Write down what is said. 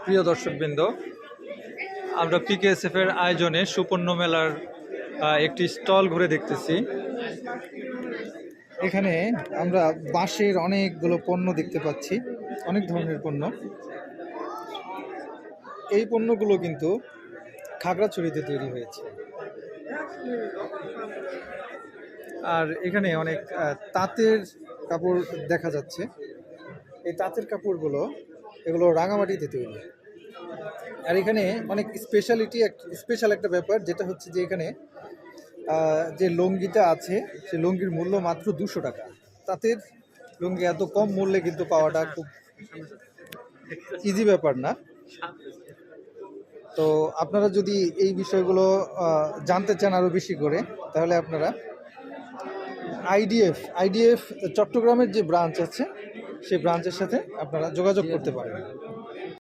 প্রিয় দর্শকবৃন্দ, আমরা পিকেএসএফ এর আয়োজনে সুপর্ণ মেলার একটি স্টল ঘুরে দেখতেছি। এখানে আমরা বাঁশের অনেকগুলো পণ্য দেখতে পাচ্ছি, অনেক ধরনের পণ্য। এই পণ্যগুলো কিন্তু খাগড়াছড়িতে তৈরি হয়েছে। আর এখানে অনেক তাঁতের কাপড় দেখা যাচ্ছে। এই তাঁতের কাপড়গুলো এগুলো রাঙামাটিতে তৈরি। আর এখানে অনেক স্পেশাল একটা ব্যাপার, যেটা হচ্ছে যে এখানে যে লুঙ্গিটা আছে সে লুঙ্গির মূল্য মাত্র 200 টাকা। তাঁতের লুঙ্গি এত কম মূল্যে কিন্তু পাওয়াটা খুব ইজি ব্যাপার না। তো আপনারা যদি এই বিষয়গুলো জানতে চান আরও বেশি করে, তাহলে আপনারা আইডিএফ চট্টগ্রামের যে ব্রাঞ্চ আছে সেই ব্রাঞ্চের সাথে আপনারা যোগাযোগ করতে পারেন।